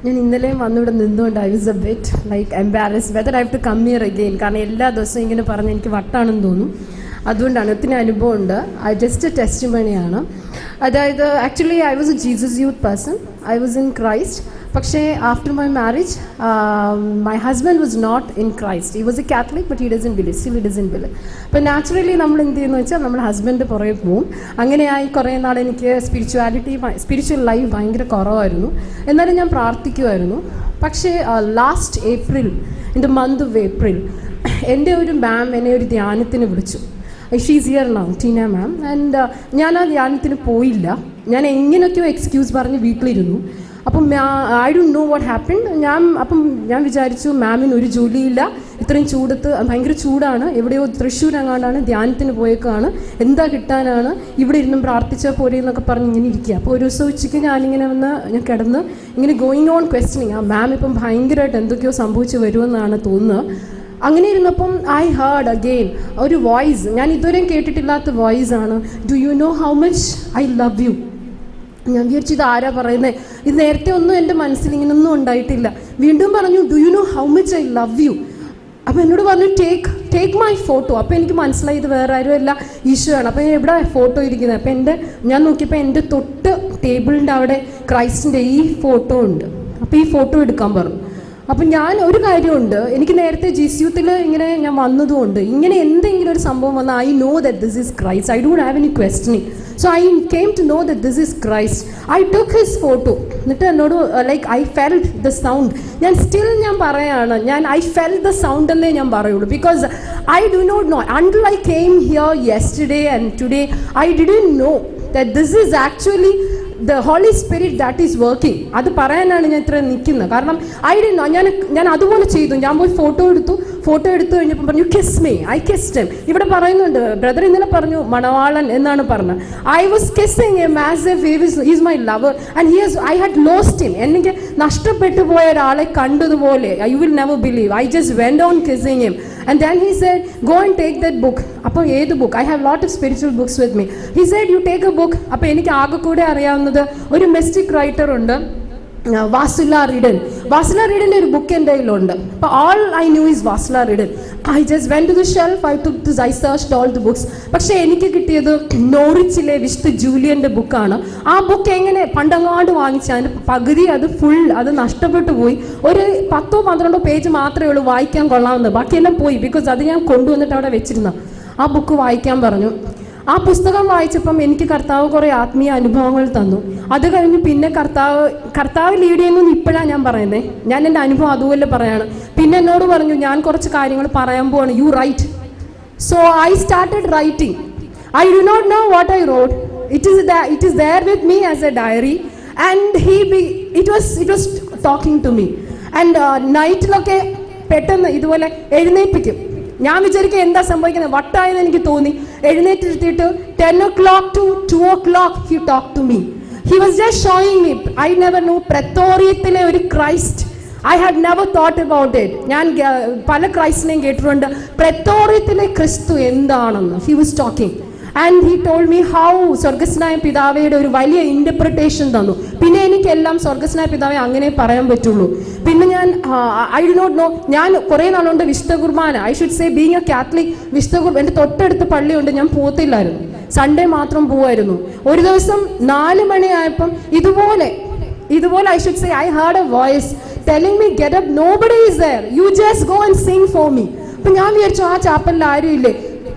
ഞാൻ ഇന്നലെയും വന്നിവിടെ നിന്നുകൊണ്ട് I was a bit like embarrassed whether I have to come here again. കാരണം എല്ലാ ദിവസവും ഇങ്ങനെ പറഞ്ഞ് എനിക്ക് വട്ടാണെന്ന് തോന്നും. അതുകൊണ്ടാണ് ഒത്തിരി അനുഭവമുണ്ട്. ജസ്റ്റ് ടെസ്റ്റിമണിയാണ്. അതായത് actually I was a Jesus youth person. I was in Christ. പക്ഷേ after my marriage my husband was not in Christ. He was a Catholic but he doesn't believe. Still he doesn't believe. അപ്പോൾ naturally നമ്മൾ എന്ത് ചെയ്യുന്നു വെച്ചാൽ നമ്മൾ husband പുറകെ പോവും. അങ്ങനെയായി കുറേ നാൾ എനിക്ക് സ്പിരിച്വൽ ലൈഫ് ഭയങ്കര കുറവായിരുന്നു. എന്നാലും ഞാൻ പ്രാർത്ഥിക്കുമായിരുന്നു. പക്ഷേ last April, in the month of April, എൻ്റെ ഒരു മാം എന്നെ ഒരു ധ്യാനത്തിന് വിളിച്ചു. She's here now, Tina ma'am. And ഞാൻ ആ ധ്യാനത്തിന് പോയില്ല. ഞാൻ എങ്ങനെയൊക്കെയോ എക്സ്ക്യൂസ് പറഞ്ഞ് വീട്ടിലിരുന്നു. അപ്പം I don't know what happen. ഞാൻ വിചാരിച്ചു മാമിന് ഒരു ജോലിയില്ല, ഇത്രയും ചൂടത്ത് ഭയങ്കര ചൂടാണ്, എവിടെയോ തൃശ്ശൂർ അങ്ങാണ്ടാണ്, ധ്യാനത്തിന് പോയേക്കാണ്, എന്താ കിട്ടാനാണ്, ഇവിടെ ഇരുന്നും പ്രാർത്ഥിച്ചാൽ പോരെ എന്നൊക്കെ പറഞ്ഞ് ഇങ്ങനെ ഇരിക്കുക. അപ്പോൾ ഒരു ദിവസം ഉച്ചയ്ക്ക് ഞാൻ കിടന്ന് ഇങ്ങനെ ഗോയിങ് ഓൺ ക്വസ്റ്റനിങ്. ആ മാം ഇപ്പം ഭയങ്കരമായിട്ട് എന്തൊക്കെയോ സംഭവിച്ച് വരുമെന്നാണ് തോന്നുന്നത്. അങ്ങനെ ഇരുന്നപ്പം ഐ ഹേർഡ് അഗെയിൻ ഒരു വോയിസ്. ഞാൻ ഇതുവരെയും കേട്ടിട്ടില്ലാത്ത വോയിസാണ്. Do you know how much I love you. ഞാൻ വിചാരിച്ചു ഇത് ആരാ പറയുന്നത്, ഇത് നേരത്തെ ഒന്നും എൻ്റെ മനസ്സിൽ ഇങ്ങനൊന്നും ഉണ്ടായിട്ടില്ല. വീണ്ടും പറഞ്ഞു do you know how much I love U. അപ്പോൾ എന്നോട് പറഞ്ഞു ടേക്ക് മൈ ഫോട്ടോ. അപ്പോൾ എനിക്ക് മനസ്സിലായി ഇത് വേറെ ആരും അല്ല, ഈശോ ആണ്. അപ്പോൾ എവിടെ ഫോട്ടോ ഇരിക്കുന്നത്? അപ്പോൾ ഞാൻ നോക്കിയപ്പോൾ എൻ്റെ തൊട്ട് ടേബിളിൻ്റെ അവിടെ ക്രൈസ്റ്റിൻ്റെ ഈ ഫോട്ടോ ഉണ്ട്. അപ്പോൾ ഈ ഫോട്ടോ എടുക്കാൻ പറഞ്ഞു. അപ്പം ഞാൻ ഒരു കാര്യമുണ്ട്, എനിക്ക് നേരത്തെ ജിസ്യൂത്തിൽ ഇങ്ങനെ ഞാൻ വന്നതുകൊണ്ട് ഇങ്ങനെ എന്തെങ്കിലും ഒരു സംഭവം വന്നാൽ I know that this is Christ. I don't have any questioning. So I came to know that this is Christ. I took his photo. എന്നിട്ട് എന്നോട് like I felt the sound. ഞാൻ പറയാണ്, ഐ ഫെൽറ്റ് ദ സൗണ്ട് എന്നേ ഞാൻ പറയുള്ളൂ. Because I do not know until I came here yesterday and today I didn't know that this is actually the holy spirit that is working. അത് പറയാനാണ് ഞാൻ ഇത്ര നിൽക്കുന്നത്. കാരണം ഞാൻ അതുപോലെ ചെയ്തു. ഞാൻ പോയി ഫോട്ടോ എടുത്തു കഴിഞ്ഞപ്പോൾ പറഞ്ഞു kiss me. I kissed him. ഇവിടെ പറയുന്നുണ്ട്, ബ്രദർ ഇന്നലെ പറഞ്ഞു മണവാളൻ എന്നാണ് പറഞ്ഞത്. I was kissing him as if he is my lover and I had lost him. എനിക്ക് നഷ്ടപ്പെട്ടു പോയ ഒരാളെ കണ്ടതുപോലെ. You will never believe. I just went on kissing him. And then he said, go and take that book. അപ്പോൾ ഏത് book? I have lot of spiritual books with me. He said, you take a book. അപ്പോൾ എനിക്ക് ആകെ കൂടെ അറിയാവുന്നത് ഒരു mystic writer ഉണ്ട്, വാസുല ridden. വാസുല റിഡൻ്റെ ഒരു ബുക്ക് എൻ്റെ കയ്യിലുണ്ട്. അപ്പോൾ all I knew is Vassula Ryden. I just went to the shelf, I searched all the books. പക്ഷേ എനിക്ക് കിട്ടിയത് നോറിച്ചിലെ വിശുദ്ധ ജൂലിയൻ്റെ ബുക്കാണ്. ആ ബുക്ക് എങ്ങനെ പണ്ടങ്ങാണ്ട് വാങ്ങിച്ച അതിൻ്റെ പകുതി അത് നഷ്ടപ്പെട്ടു പോയി. ഒരു 10-12 പേജ് മാത്രമേ ഉള്ളൂ വായിക്കാൻ കൊള്ളാവുന്നത്. ബാക്കിയെല്ലാം പോയി. ബിക്കോസ് അത് ഞാൻ കൊണ്ടുവന്നിട്ട് അവിടെ വെച്ചിരുന്ന. ആ ബുക്ക് വായിക്കാൻ പറഞ്ഞു. ആ പുസ്തകം വായിച്ചപ്പം എനിക്ക് കർത്താവ് കുറേ ആത്മീയ അനുഭവങ്ങൾ തന്നു. അത് കഴിഞ്ഞ് പിന്നെ കർത്താവ് ലീഡ് ചെയ്യുന്നു ഇപ്പോഴാണ് ഞാൻ പറയുന്നത്. ഞാൻ എൻ്റെ അനുഭവം അതുപോലെ പറയാണ്. പിന്നെ എന്നോട് പറഞ്ഞു ഞാൻ കുറച്ച് കാര്യങ്ങൾ പറയാൻ പോവാണ്, you write. So I started writing. I do not know what I wrote. It is there with me as a diary and it was talking to me. And നൈറ്റിലൊക്കെ പെട്ടെന്ന് ഇതുപോലെ എഴുന്നേൽപ്പിക്കും. ഞാൻ വിചാരിക്കുക എന്താ സംഭവിക്കുന്നത്, വട്ടായെന്ന് എനിക്ക് തോന്നി. എഴുന്നേറ്റിരുത്തിയിട്ട് 10 o'clock to 2 o'clock he talked to me. He was just showing me. I never knew പ്രത്തോറിയത്തിലെ ഒരു Christ. I had never thought about it. ഞാൻ പല ക്രൈസ്റ്റിനെയും കേട്ടിട്ടുണ്ട്. പ്രത്തോറിയത്തിലെ ക്രിസ്തു എന്താണെന്ന് he was talking. And he told me how സ്വർഗസ്നായ പിതാവയുടെ ഒരു വലിയ ഇൻ്റർപ്രിട്ടേഷൻ തന്നു. പിന്നെ എനിക്കെല്ലാം സ്വർഗസ്നായ പിതാവെ അങ്ങനെ പറയാൻ പറ്റുള്ളൂ. പിന്നെ ഞാൻ ഐ ഡു നോട്ട് നോ. ഞാൻ കുറേ നാളുകൊണ്ട് വിശുദ്ധ കുർബാന, I should say being a Catholic, വിശുദ്ധ കുർബാന എൻ്റെ തൊട്ടടുത്ത് പള്ളിയുണ്ട്. ഞാൻ പോകത്തില്ലായിരുന്നു. സൺഡേ മാത്രം പോവായിരുന്നു. ഒരു ദിവസം 4 മണിയായപ്പം ഇതുപോലെ I should say I heard a voice telling me get up, nobody is there, you just go and sing for me. അപ്പം ഞാൻ വിചാരിച്ചു ആ ചാപ്പലിൽ ആരും ഇല്ലേ.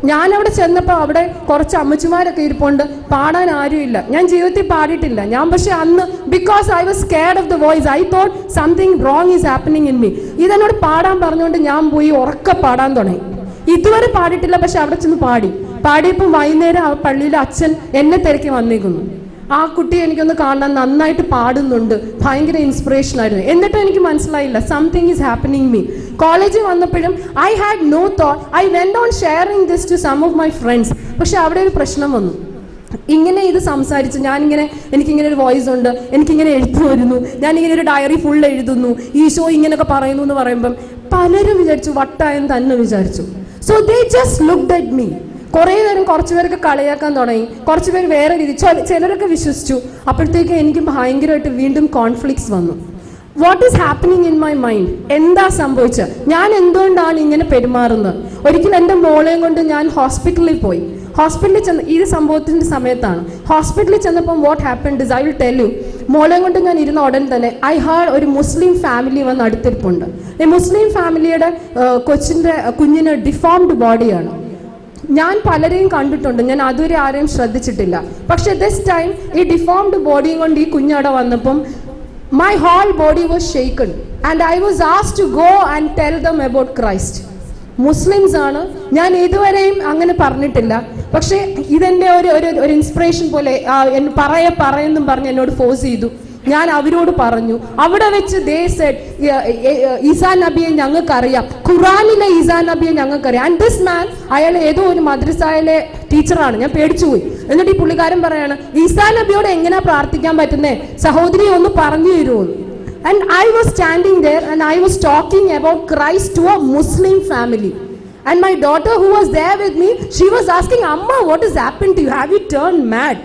ഞാനവിടെ ചെന്നപ്പോൾ അവിടെ കുറച്ച് അമ്മച്ചിമാരൊക്കെ ഇരിപ്പുണ്ട്, പാടാൻ ആരുമില്ല. ഞാൻ ജീവിതത്തിൽ പാടിയിട്ടില്ല. പക്ഷേ അന്ന് because I was scared of the voice, I thought something wrong is happening in me. ഇതെന്നോട് പാടാൻ പറഞ്ഞുകൊണ്ട് ഞാൻ പോയി ഉറക്കെ പാടാൻ തുടങ്ങി. ഇതുവരെ പാടിയിട്ടില്ല, പക്ഷെ അവിടെ ചെന്ന് പാടിയപ്പോൾ വൈകുന്നേരം ആ പള്ളിയിലെ അച്ഛൻ എന്നെ തിരക്കി വന്നേക്കുന്നു. ആ കുട്ടി എനിക്കൊന്ന് കാണാൻ നന്നായിട്ട് പാടുന്നുണ്ട്, ഭയങ്കര ഇൻസ്പിറേഷൻ ആയിരുന്നു. എന്നിട്ടും എനിക്ക് മനസ്സിലായില്ല സംതിങ് ഈസ് ഹാപ്പനിങ് മീ. കോളേജിൽ വന്നപ്പോഴും I had no thought. I went on sharing this to some of my friends. പക്ഷെ അവിടെ ഒരു പ്രശ്നം വന്നു. ഇങ്ങനെ ഇത് സംസാരിച്ച് എനിക്കിങ്ങനെ ഒരു വോയിസ് ഉണ്ട്, എനിക്കിങ്ങനെ എഴുത്തു വരുന്നു, ഞാനിങ്ങനെ ഒരു ഡയറി ഫുൾ എഴുതുന്നു, ഈശോ ഇങ്ങനെയൊക്കെ പറയുന്നു എന്ന് പറയുമ്പം പലരും വിചാരിച്ചു വട്ടായെന്ന് തന്നെ വിചാരിച്ചു. So they just looked at me. കുറേ നേരം കുറച്ച് പേരൊക്കെ കളിയാക്കാൻ തുടങ്ങി, കുറച്ച് പേര് വേറെ രീതി, ചിലരൊക്കെ വിശ്വസിച്ചു. അപ്പോഴത്തേക്ക് എനിക്ക് ഭയങ്കരമായിട്ട് വീണ്ടും conflicts what is happening in my mind? എന്താ സംഭവിച്ചത്? ഞാൻ എന്തുകൊണ്ടാണ് ഇങ്ങനെ പെരുമാറുന്നത്? ഒരിക്കലും എൻ്റെ മോളെയും കൊണ്ട് ഞാൻ ഹോസ്പിറ്റലിൽ പോയി. ഹോസ്പിറ്റലിൽ ചെന്ന് ഈ സംഭവത്തിൻ്റെ സമയത്താണ് ഹോസ്പിറ്റലിൽ ചെന്നപ്പം what happened is I will tell you. മോളെയും കൊണ്ട് ഞാൻ ഇരുന്ന ഉടൻ തന്നെ ഐ ഹാഡ് ഒരു മുസ്ലിം ഫാമിലി വന്ന് അടുത്തിരിപ്പുണ്ട്. ഈ മുസ്ലിം ഫാമിലിയുടെ കുഞ്ഞിന് ഡിഫോംഡ് ബോഡിയാണ്. ഞാൻ പലരെയും കണ്ടിട്ടുണ്ട്, ഞാൻ അതുവരെ ആരെയും ശ്രദ്ധിച്ചിട്ടില്ല. പക്ഷെ ദിസ് ടൈം ഈ ഡിഫോംഡ് ബോഡിയും കൊണ്ട് ഈ കുഞ്ഞവിടെ വന്നപ്പം my whole body was shaken and I was asked to go and tell them about Christ. Muslims ആണ്, ഞാൻ ഇതുവരെയും അങ്ങനെ പറഞ്ഞിട്ടില്ല. പക്ഷേ ഇതെൻ്റെ ഒരു ഇൻസ്പിറേഷൻ പോലെ പറയുന്നു പറഞ്ഞ് എന്നോട് ഫോഴ്സ് ചെയ്തു. ഞാൻ അവരോട് പറഞ്ഞു. അവിടെ വെച്ച് ദേ സെഡ് ഈസാ നബിയെ ഞങ്ങൾക്കറിയാം, ഖുറാനിലെ ഈസാ നബിയെ ഞങ്ങൾക്കറിയാം. ആൻഡ് ദിസ് മാൻ, അയാൾ ഏതോ ഒരു മദ്രസയിലെ ടീച്ചറാണ്. ഞാൻ പേടിച്ചുപോയി. എന്നിട്ട് ഈ പുള്ളിക്കാരൻ പറയാണ്, ഈസാ നബിയോട് എങ്ങനെയാ പ്രാർത്ഥിക്കാൻ പറ്റുന്നേ, സഹോദരി ഒന്ന് പറഞ്ഞു തരുമോ? And I was standing there and I was talking about Christ to a Muslim family. And my daughter who was there with me, she was asking, Amma, what has happened to you? Have you turned mad?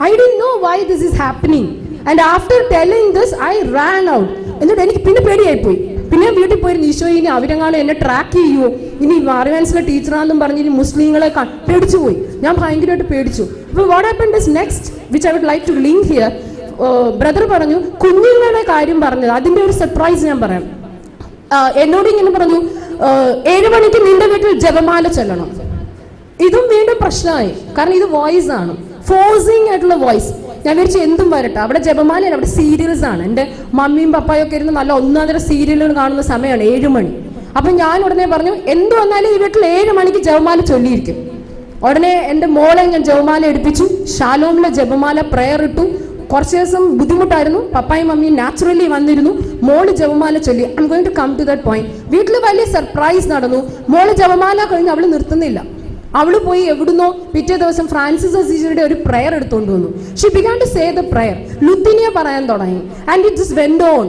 I didn't know why this is happening. And after telling this, I ran out. എന്നിട്ട് എനിക്ക് പിന്നെ പേടിയായിപ്പോയി. പിന്നെ വീട്ടിൽ പോയി ഈശോ ഇനി അവരെങ്ങാനും എന്നെ track ചെയ്യുമോ, ഇനി മാർവാൻസിലെ ടീച്ചറാണെന്നും പറഞ്ഞ് ഇനി മുസ്ലിങ്ങളെ പേടിച്ചു പോയി. ഞാൻ ഭയങ്കരമായിട്ട് പേടിച്ചു. അപ്പോൾ what happened is next which I would like to link here. Brother പറഞ്ഞു കുഞ്ഞുങ്ങളുടെ കാര്യം പറഞ്ഞത്, അതിൻ്റെ ഒരു സർപ്രൈസ് ഞാൻ പറയാം. എന്നോട് ഇങ്ങനെ പറഞ്ഞു, 7 മണിക്ക് നിന്റെ വീട്ടിൽ ജപമാല ചൊല്ലണം. ഇതും വീണ്ടും പ്രശ്നമായി. കാരണം ഇത് വോയിസ് ആണ്, ഫോഴ്സിങ് ആയിട്ടുള്ള വോയിസ്. ഞാൻ വിചാരിച്ചു എന്തും വരട്ടെ, അവിടെ ജപമാലയാണ്, അവിടെ സീരിയൽസ് ആണ്. എൻ്റെ മമ്മിയും പപ്പായും ഒക്കെ ഇരുന്ന് നല്ല ഒന്നാന്തര സീരിയലുകൾ കാണുന്ന സമയമാണ് 7 മണി. അപ്പം ഞാൻ ഉടനെ പറഞ്ഞു, എന്ത് വന്നാലും ഈ വീട്ടിൽ 7 മണിക്ക് ജപമാല ചൊല്ലിയിരിക്കും. ഉടനെ എൻ്റെ മോളെ ഞാൻ ജപമാല എടുപ്പിച്ചു. ഷാലോമിലെ ജപമാല പ്രയർ ഇട്ടു. കുറച്ച് ദിവസം ബുദ്ധിമുട്ടായിരുന്നു. പപ്പായും മമ്മിയും നാച്ചുറലി വന്നിരുന്നു. മോള് ജപമാല ചൊല്ലി. I am going to come to that point. വീട്ടിൽ വലിയ സർപ്രൈസ് നടന്നു. മോള് ജപമാല കഴിഞ്ഞ് അവൾ നിർത്തുന്നില്ല. അവള് പോയി എവിടുന്നോ പിറ്റേ ദിവസം ഫ്രാൻസിസ് അസീസിയുടെ ഒരു പ്രയർ എടുത്തുകൊണ്ട് വന്നു. She began to say the prayer. ലുത്തിനിയ പറയാൻ തുടങ്ങി. And it just went on.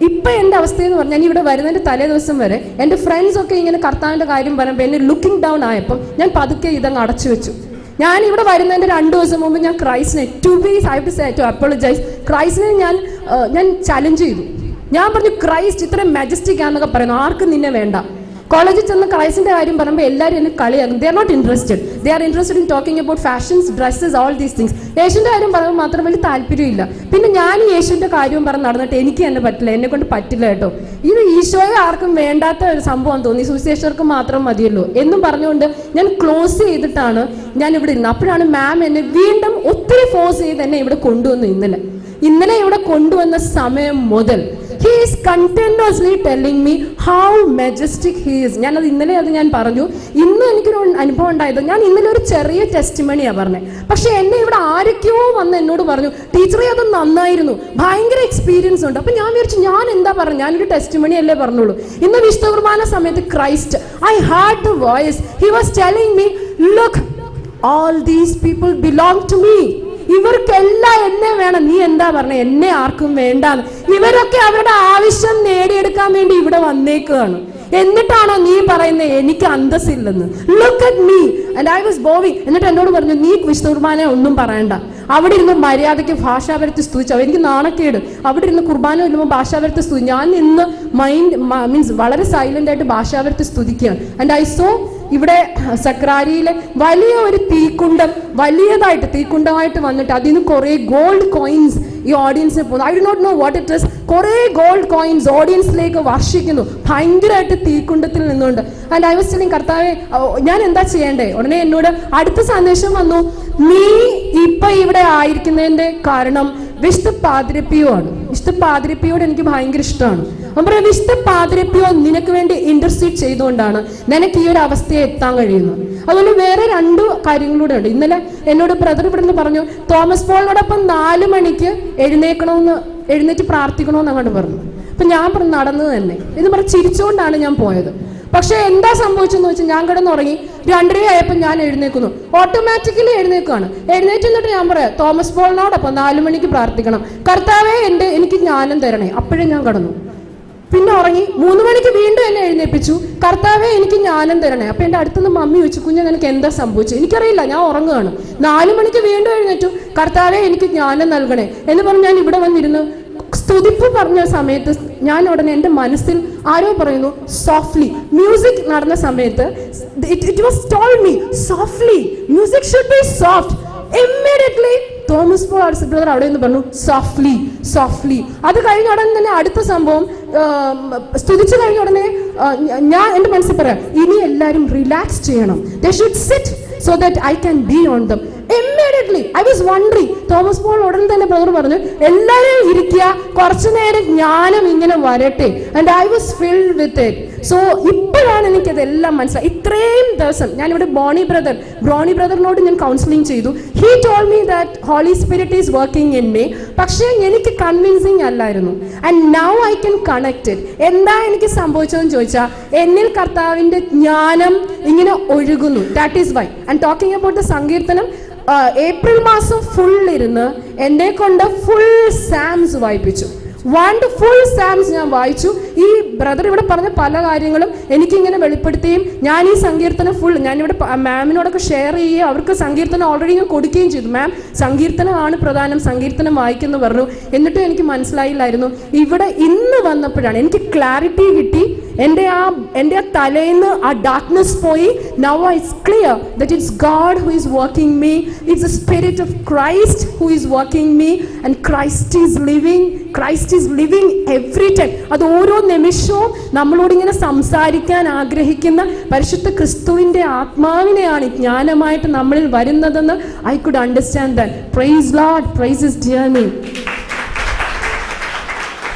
ഇപ്പം എൻ്റെ അവസ്ഥയെന്ന് പറഞ്ഞാൽ, ഞാൻ ഇവിടെ വരുന്നതിൻ്റെ തലേ ദിവസം വരെ എൻ്റെ ഫ്രണ്ട്സ് ഒക്കെ ഇങ്ങനെ കർത്താവിൻ്റെ കാര്യം പറയുമ്പോൾ എന്നെ ലുക്കിംഗ് ഡൗൺ ആയപ്പം ഞാൻ പതുക്കെ ഇതങ്ങ് അടച്ചു വെച്ചു. ഞാൻ ഇവിടെ വരുന്നതിൻ്റെ 2 ദിവസം മുമ്പ് ഞാൻ ക്രൈസ്റ്റിനെ ടു അപ്പോളജൈസ്, ക്രൈസ്റ്റിനെ ഞാൻ ചലഞ്ച് ചെയ്തു. ഞാൻ പറഞ്ഞു, ക്രൈസ്റ്റ് ഇത്രയും മെജസ്റ്റിക് ആണെന്നൊക്കെ പറയുന്നു, ആർക്കും നിന്നെ വേണ്ട. കോളേജിൽ ചെന്ന് ക്രൈസ്റ്റിന്റെ കാര്യം പറയുമ്പോൾ എല്ലാവരും എന്നെ കളിയാകും. They are not interested. They are interested in talking about fashions, dresses, all these things. യേശുവിൻ്റെ കാര്യം പറയുമ്പോൾ മാത്രം വലിയ താല്പര്യമില്ല. പിന്നെ ഞാൻ യേശുവിൻ്റെ കാര്യവും പറഞ്ഞ് നടന്നിട്ട് എനിക്ക് തന്നെ പറ്റില്ല, എന്നെ കൊണ്ട് പറ്റില്ല കേട്ടോ, ഇത് ഈശോയെ ആർക്കും വേണ്ടാത്ത ഒരു സംഭവം തോന്നി, സുവിശേഷർക്ക് മാത്രം മതിയല്ലോ എന്നും പറഞ്ഞുകൊണ്ട് ഞാൻ ക്ലോസ് ചെയ്തിട്ടാണ് ഞാൻ ഇവിടെ ഇരുന്നത്. അപ്പോഴാണ് മാം എന്നെ വീണ്ടും ഒത്തിരി ഫോഴ്സ് ചെയ്ത് എന്നെ ഇവിടെ കൊണ്ടുവന്നു. ഇന്നലെ ഇവിടെ കൊണ്ടുവന്ന സമയം മുതൽ he is continuously telling me how majestic he is. ഞാൻ പറഞ്ഞു. ഇന്ന് എനിക്കൊരു അനുഭവം ഉണ്ടായത്, ഞാൻ ഇന്നലെ ഒരു ചെറിയ ടെസ്റ്റിമണിയാണ് പറഞ്ഞത്. പക്ഷെ എന്നെ ഇവിടെ ആരൊക്കെയോ വന്ന് എന്നോട് പറഞ്ഞു, ടീച്ചറെ അത് നന്നായിരുന്നു, ഭയങ്കര എക്സ്പീരിയൻസ് ഉണ്ട്. അപ്പം ഞാൻ വിചാരിച്ചു, ഞാൻ എന്താ പറഞ്ഞു, ഞാനൊരു ടെസ്റ്റിമണി അല്ലേ പറഞ്ഞോളൂ. ഇന്ന് വിശുദ്ധ കുർബാന സമയത്ത് Christ, I heard the voice. He was telling me, look, all these people belong to me. ഇവർക്കെല്ലാം എന്നെ വേണം. നീ എന്താ പറഞ്ഞ, എന്നെ ആർക്കും വേണ്ടാന്ന്. ഇവരൊക്കെ അവരുടെ ആവശ്യം നേടിയെടുക്കാൻ വേണ്ടി ഇവിടെ വന്നേക്കുകയാണ്. എന്നിട്ടാണോ നീ പറയുന്നത് എനിക്ക് അന്തസ്സില്ലെന്ന്? Look at me and I was bowing. എന്നിട്ട് എന്നോട് പറഞ്ഞു, നീ വിശുദ്ധ കുർബാന ഒന്നും പറയണ്ട, അവിടെ ഇരുന്ന് മര്യാദയ്ക്ക് ഭാഷാപരത്തെ സ്തുതിച്ചു. എനിക്ക് നാണക്കേട്, അവിടെ ഇരുന്ന് കുർബാന വരുമ്പോൾ ഭാഷാപരത്തെ സ്തുതി. ഞാൻ ഇന്ന് മീൻസ് വളരെ സൈലന്റ് ആയിട്ട് ഭാഷാപരത്തെ സ്തുതിക്കുകയാണ്. ആൻഡ് ഐ സോ ഇവിടെ സക്രാരിയിലെ വലിയ ഒരു തീക്കുണ്ടം, വലിയതായിട്ട് തീക്കുണ്ടമായിട്ട് വന്നിട്ട് അതിന് കുറേ ഗോൾഡ് കോയിൻസ് ഈ ഓഡിയൻസിന് പോകുന്നു. I do not know what it is. കുറേ ഗോൾഡ് കോയിൻസ് ഓഡിയൻസിലേക്ക് വർഷിക്കുന്നു, ഭയങ്കരമായിട്ട് തീക്കുണ്ടത്തിൽ നിന്നുകൊണ്ട്. ആൻഡ് ഐ വാസ് ടെല്ലിങ്, കർത്താവേ ഞാൻ എന്താ ചെയ്യണ്ടേ? ഉടനെ എന്നോട് അടുത്ത സന്ദേശം വന്നു, നീ ഇപ്പൊ ഇവിടെ ആയിരിക്കുന്നതിന്റെ കാരണം വിശുദ്ധ പാതിരപ്പിയോ ആണ്. വിശുദ്ധ പാതിരപ്പിയോട് എനിക്ക് ഭയങ്കര ഇഷ്ടമാണ്. ഞാൻ പറയാം, വിശുദ്ധ പാതിരപ്പിയോ നിനക്ക് വേണ്ടി ഇന്റർസീഡ് ചെയ്തുകൊണ്ടാണ് നിനക്ക് ഈ ഒരു അവസ്ഥയെ എത്താൻ കഴിയുന്നത്. അതുപോലെ വേറെ 2 കാര്യങ്ങളൂടെ ഉണ്ട്. ഇന്നലെ എന്നോട് ബ്രദർ ഇവിടെ നിന്ന് പറഞ്ഞു, തോമസ് പോളിനോടൊപ്പം 4 മണിക്ക് എഴുന്നേറ്റ് പ്രാർത്ഥിക്കണമെന്ന് അങ്ങോട്ട് പറഞ്ഞു. അപ്പം ഞാൻ പറഞ്ഞു, നടന്നത് തന്നെ എന്ന് പറഞ്ഞ് ചിരിച്ചുകൊണ്ടാണ് ഞാൻ പോയത്. പക്ഷെ എന്താ സംഭവിച്ചെന്ന് വെച്ചാൽ, ഞാൻ കിടന്നുറങ്ങി 2:30 ആയപ്പോൾ ഞാൻ എഴുന്നേക്കുന്നു, ഓട്ടോമാറ്റിക്കലി എഴുന്നേക്കുകയാണ്. എഴുന്നേറ്റ് എന്നിട്ട് ഞാൻ പറയാം, തോമസ് പോളിനോടൊപ്പം 4 മണിക്ക് പ്രാർത്ഥിക്കണം, കർത്താവേ എനിക്ക് ജ്ഞാനം തരണേ. അപ്പോഴേ ഞാൻ കിടന്നു. പിന്നെ ഉറങ്ങി 3 മണിക്ക് വീണ്ടും എന്നെ എഴുന്നേപ്പിച്ചു, കർത്താവേ എനിക്ക് ജ്ഞാനം തരണേ. അപ്പം എൻ്റെ അടുത്തുനിന്ന് മമ്മി ചോദിച്ചു, കുഞ്ഞ് നിനക്ക് എന്താ സംഭവിച്ചു? എനിക്കറിയില്ല, ഞാൻ ഉറങ്ങുകയാണ്. 4 മണിക്ക് വീണ്ടും എഴുന്നേറ്റു, കർത്താവേ എനിക്ക് ജ്ഞാനം നൽകണേ എന്ന് പറഞ്ഞ് ഞാൻ ഇവിടെ വന്നിരുന്നു സ്തുതിപ്പ് പറഞ്ഞ സമയത്ത് ഞാൻ ഉടനെ എൻ്റെ മനസ്സിൽ ആരോ പറയുന്നു സോഫ്റ്റ്ലി. മ്യൂസിക് നടന്ന സമയത്ത് it was told me softly, music should be soft. Immediately Thomas Paul brother അവിടെ നിന്ന് പറഞ്ഞു സോഫ്റ്റ്ലി സോഫ്റ്റ്ലി. അത് കഴിഞ്ഞ ഉടനെ തന്നെ അടുത്ത സംഭവം സ്തുതിച്ചു കഴിഞ്ഞ ഉടനെ ഞാൻ എൻ്റെ മനസ്സിൽ പറയാം, ഇനി എല്ലാവരും റിലാക്സ് ചെയ്യണം. They should sit so that I can be on them. Immediately I was wondering, Thomas Paul ഉടൻ തന്നെ ബ്രദർ പറഞ്ഞു എല്ലാവരും ഇരിക്കുക, കുറച്ചു നേരം ജ്ഞാനം ഇങ്ങനെ വരട്ടെ. And I was filled with it. So ഇപ്പോഴാണ് എനിക്കതെല്ലാം മനസ്സിലായി. ഇത്രയും ദിവസം ഞാനിവിടെ ബ്രോണി ബ്രദറിനോട് ഞാൻ കൗൺസിലിംഗ് ചെയ്തു. He told me that holy spirit is working in me. പക്ഷേ എനിക്ക് കൺവിൻസിങ് അല്ലായിരുന്നു. And now I can connect it. എന്താ എനിക്ക് സംഭവിച്ചതെന്ന് ചോദിച്ചാൽ, എന്നിൽ കർത്താവിൻ്റെ ജ്ഞാനം ഇങ്ങനെ ഒഴുകുന്നു. That is why and talking about the സങ്കീർത്തനം. ഏപ്രിൽ മാസം ഫുൾ ഇരുന്ന് എന്നെ കൊണ്ട് ഫുൾ സാംസ് വായിപ്പിച്ചു. ഫുൾ സാംസ് ഞാൻ വായിച്ചു. ഈ ബ്രദർ ഇവിടെ പറഞ്ഞ പല കാര്യങ്ങളും എനിക്കിങ്ങനെ വെളിപ്പെടുത്തുകയും ഞാൻ ഈ സങ്കീർത്തനം ഫുൾ ഞാനിവിടെ മാമിനോടൊക്കെ ഷെയർ ചെയ്യുകയും അവർക്ക് സങ്കീർത്തനം ഓൾറെഡി ഞാൻ കൊടുക്കുകയും ചെയ്തു. മാം സങ്കീർത്തനമാണ് പ്രധാനം, സങ്കീർത്തനം വായിക്കുന്നു പറഞ്ഞു. എന്നിട്ടും എനിക്ക് മനസ്സിലായില്ലായിരുന്നു. ഇവിടെ ഇന്ന് വന്നപ്പോഴാണ് എനിക്ക് ക്ലാരിറ്റി കിട്ടി. എൻ്റെ ആ തലേന്ന് ആ ഡാർക്ക്നെസ് പോയി. Now it's clear that it's God who is working me. It's the spirit of Christ who is working me and Christ is living every time. അത് ഓരോ നിമിഷവും നമ്മളോട് ഇങ്ങനെ സംസാരിക്കാൻ ആഗ്രഹിക്കുന്ന പരിശുദ്ധ ക്രിസ്തുവിൻ്റെ ആത്മാവിനെയാണ് ജ്ഞാനമായിട്ട് നമ്മളിൽ വരുന്നതെന്ന് I could understand that. Praise Lord, praise his dear name.